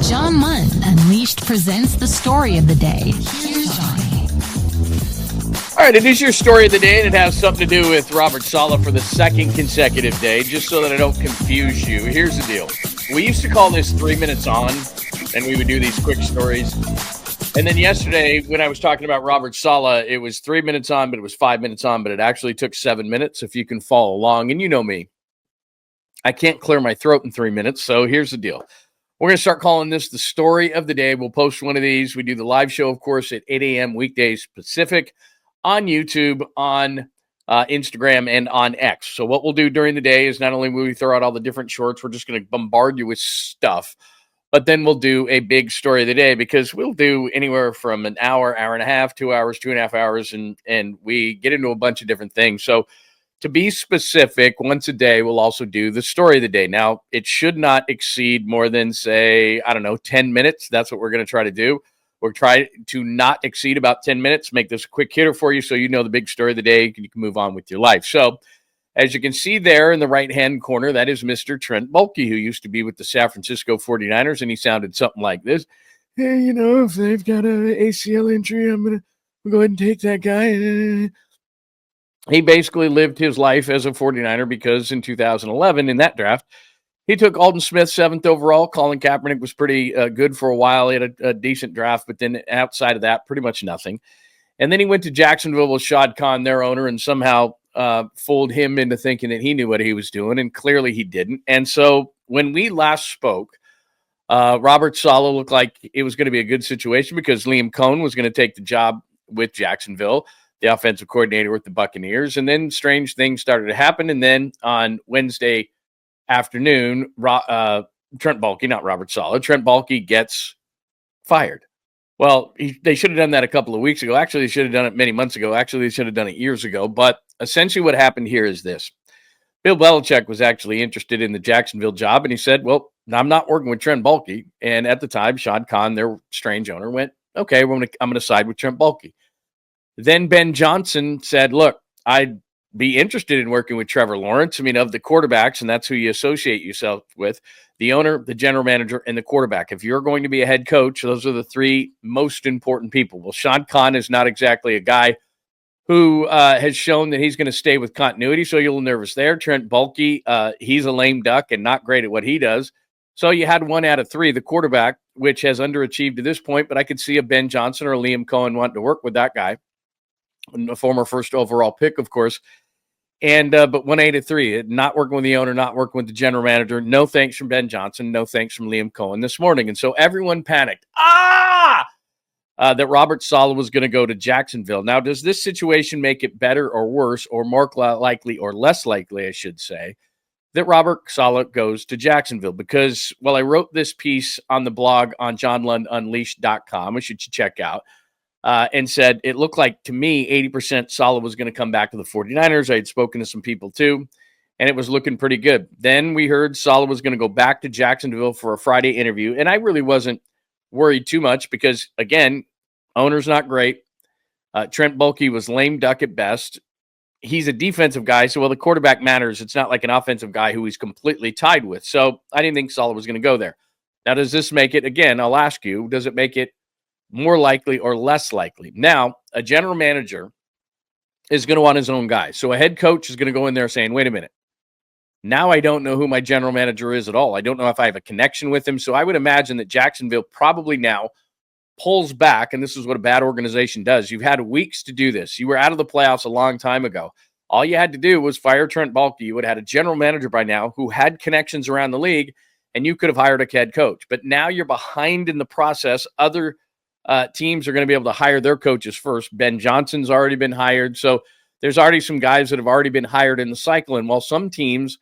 John Lund Unleashed presents the story of the day. Here's Johnny. All right, it is your story of the day, and it has something to do with Robert Saleh for the second consecutive day, just so that I don't confuse you. Here's the deal. We used to call this 3 minutes on, and we would do these quick stories. And then yesterday, when I was talking about Robert Saleh, it was 3 minutes on, but it was 5 minutes on, but it actually took 7 minutes, if you can follow along. And you know me. I can't clear my throat in 3 minutes, so here's the deal. We're going to start calling this the story of the day. We'll post one of these. We do the live show, of course, at 8 a.m. weekdays Pacific on YouTube, on Instagram, and on X. So what we'll do during the day is not only will we throw out all the different shorts, we're just going to bombard you with stuff, but then we'll do a big story of the day because we'll do anywhere from an hour, hour and a half, 2 hours, 2.5 hours, and we get into a bunch of different things. So to be specific, once a day, we'll also do the story of the day. Now, it should not exceed more than, say, 10 minutes. That's what we're going to try to do. We'll try to not exceed about 10 minutes, make this a quick hitter for you so you know the big story of the day and you can move on with your life. So, as you can see there in the right-hand corner, that is Mr. Trent Baalke, who used to be with the San Francisco 49ers, and he sounded something like this. Hey, if they've got an ACL injury, I'm going to go ahead and take that guy. He basically lived his life as a 49er because in 2011, in that draft, he took Aldon Smith 7th overall. Colin Kaepernick was pretty good for a while. He had a decent draft, but then outside of that, pretty much nothing. And then he went to Jacksonville with Shad Khan, their owner, and somehow fooled him into thinking that he knew what he was doing, and clearly he didn't. And so when we last spoke, Robert Saleh looked like it was going to be a good situation because 𝐬𝐲𝐿 was going to take the job with Jacksonville, the offensive coordinator with the Buccaneers. And then strange things started to happen. And then on Wednesday afternoon, Trent Baalke, not Robert Saleh, Trent Baalke gets fired. Well, they should have done that a couple of weeks ago. Actually, they should have done it many months ago. Actually, they should have done it years ago. But essentially what happened here is this. Bill Belichick was actually interested in the Jacksonville job, and he said, well, I'm not working with Trent Baalke. And at the time, Shad Khan, their strange owner, went, okay, I'm going to side with Trent Baalke. Then Ben Johnson said, look, I'd be interested in working with Trevor Lawrence. Of the quarterbacks, and that's who you associate yourself with, the owner, the general manager, and the quarterback. If you're going to be a head coach, those are the three most important people. Well, Shad Khan is not exactly a guy who has shown that he's going to stay with continuity, so you're a little nervous there. Trent Baalke, he's a lame duck and not great at what he does. So you had 1 out of 3, the quarterback, which has underachieved to this point, but I could see a Ben Johnson or a 𝐬𝐲𝐿 wanting to work with that guy. A former first overall pick, of course. And but 1 out of 3, not working with the owner, not working with the general manager. No thanks from Ben Johnson. No thanks from 𝐬𝐲𝐿 this morning. And so everyone panicked. That Robert Saleh was going to go to Jacksonville. Now, does this situation make it better or worse, or more likely or less likely, I should say, that Robert Saleh goes to Jacksonville? Because, I wrote this piece on the blog on JohnLundUnleashed.com, which you should check out. And said it looked like, to me, 80% Saleh was going to come back to the 49ers. I had spoken to some people, too, and it was looking pretty good. Then we heard Saleh was going to go back to Jacksonville for a Friday interview, and I really wasn't worried too much because, again, owner's not great. Trent Baalke was lame duck at best. He's a defensive guy, so, the quarterback matters. It's not like an offensive guy who he's completely tied with. So I didn't think Saleh was going to go there. Now, does this make it, again, I'll ask you, does it make it more likely or less likely? Now, a general manager is going to want his own guy. So a head coach is going to go in there saying, wait a minute, now I don't know who my general manager is at all. I don't know if I have a connection with him. So I would imagine that Jacksonville probably now pulls back, and this is what a bad organization does. You've had weeks to do this. You were out of the playoffs a long time ago. All you had to do was fire Trent Baalke. You would have had a general manager by now who had connections around the league, and you could have hired a head coach. But now you're behind in the process. Other teams are going to be able to hire their coaches first. Ben Johnson's already been hired. So there's already some guys that have already been hired in the cycle. And while some teams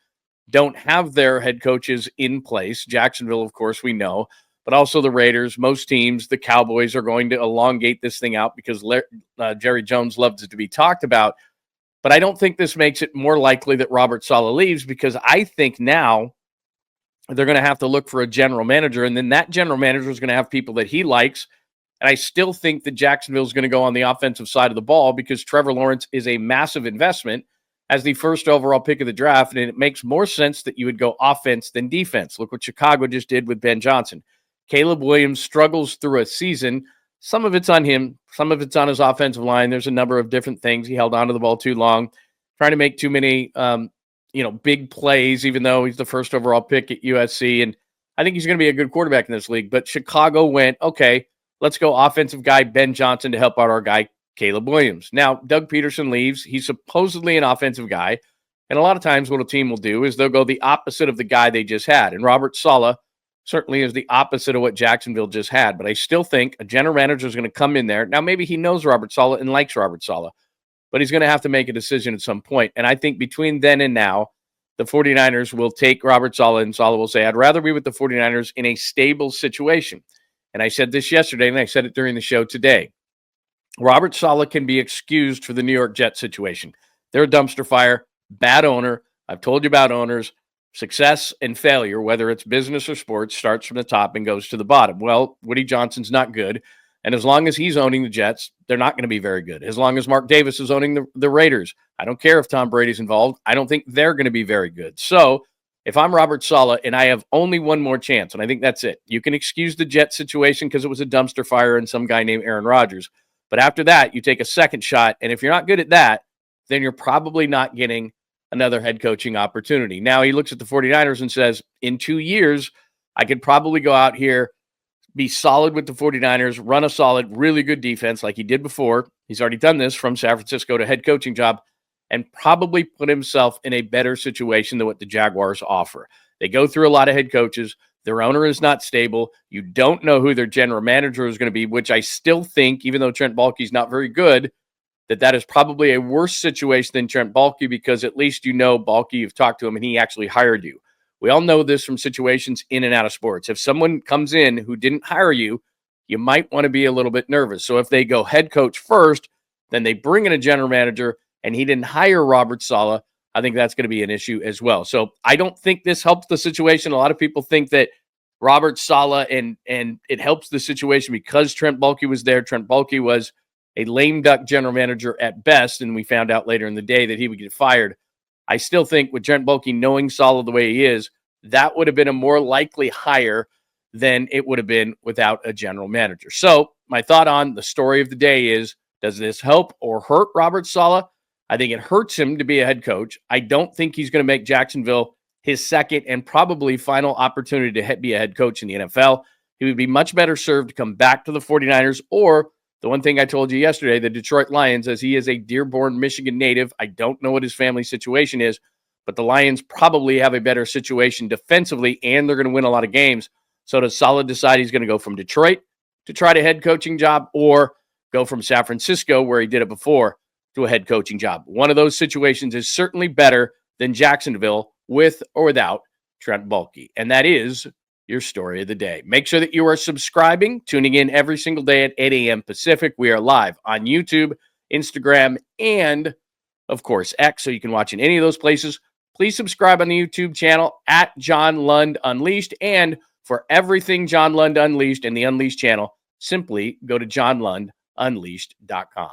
don't have their head coaches in place, Jacksonville, of course, we know, but also the Raiders, most teams, the Cowboys are going to elongate this thing out because Jerry Jones loves it to be talked about. But I don't think this makes it more likely that Robert Saleh leaves, because I think now they're going to have to look for a general manager, and then that general manager is going to have people that he likes. And I still think that Jacksonville is going to go on the offensive side of the ball because Trevor Lawrence is a massive investment as the first overall pick of the draft, and it makes more sense that you would go offense than defense. Look what Chicago just did with Ben Johnson. Caleb Williams struggles through a season. Some of it's on him. Some of it's on his offensive line. There's a number of different things. He held onto the ball too long, trying to make too many, big plays, even though he's the first overall pick at USC. And I think he's going to be a good quarterback in this league. But Chicago went, okay, let's go offensive guy Ben Johnson to help out our guy Caleb Williams. Now, Doug Peterson leaves. He's supposedly an offensive guy. And a lot of times what a team will do is they'll go the opposite of the guy they just had. And Robert Saleh certainly is the opposite of what Jacksonville just had. But I still think a general manager is going to come in there. Now, maybe he knows Robert Saleh and likes Robert Saleh, but he's going to have to make a decision at some point. And I think between then and now, the 49ers will take Robert Saleh, and Saleh will say, I'd rather be with the 49ers in a stable situation. And I said this yesterday, and I said it during the show today. Robert Saleh can be excused for the New York Jets situation. They're a dumpster fire, bad owner. I've told you about owners. Success and failure, whether it's business or sports, starts from the top and goes to the bottom. Well, Woody Johnson's not good. And as long as he's owning the Jets, they're not going to be very good. As long as Mark Davis is owning the Raiders, I don't care if Tom Brady's involved. I don't think they're going to be very good. So if I'm Robert Saleh and I have only one more chance, and I think that's it, you can excuse the Jets situation because it was a dumpster fire and some guy named Aaron Rodgers. But after that, you take a second shot. And if you're not good at that, then you're probably not getting another head coaching opportunity. Now he looks at the 49ers and says, in 2 years, I could probably go out here, be solid with the 49ers, run a solid, really good defense like he did before. He's already done this from San Francisco to head coaching job, and probably put himself in a better situation than what the Jaguars offer. They go through a lot of head coaches. Their owner is not stable. You don't know who their general manager is going to be, which I still think, even though Trent Baalke's not very good, that is probably a worse situation than Trent Baalke, because at least you know Baalke, you've talked to him, and he actually hired you. We all know this from situations in and out of sports. If someone comes in who didn't hire you, you might want to be a little bit nervous. So if they go head coach first, then they bring in a general manager, and he didn't hire Robert Saleh, I think that's going to be an issue as well. So I don't think this helps the situation. A lot of people think that Robert Saleh and it helps the situation because Trent Baalke was there. Trent Baalke was a lame duck general manager at best, and we found out later in the day that he would get fired. I still think with Trent Baalke knowing Saleh the way he is, that would have been a more likely hire than it would have been without a general manager. So my thought on the story of the day is, does this help or hurt Robert Saleh? I think it hurts him to be a head coach. I don't think he's going to make Jacksonville his second and probably final opportunity to be a head coach in the NFL. He would be much better served to come back to the 49ers, or the one thing I told you yesterday, the Detroit Lions, as he is a Dearborn, Michigan native. I don't know what his family situation is, but the Lions probably have a better situation defensively, and they're going to win a lot of games. So does Saleh decide he's going to go from Detroit to try to head coaching job, or go from San Francisco, where he did it before, to a head coaching job? One of those situations is certainly better than Jacksonville with or without Trent Baalke. And that is your story of the day. Make sure that you are subscribing, tuning in every single day at 8 a.m. Pacific. We are live on YouTube, Instagram, and, of course, X, so you can watch in any of those places. Please subscribe on the YouTube channel at John Lund Unleashed. And for everything John Lund Unleashed and the Unleashed channel, simply go to johnlundunleashed.com.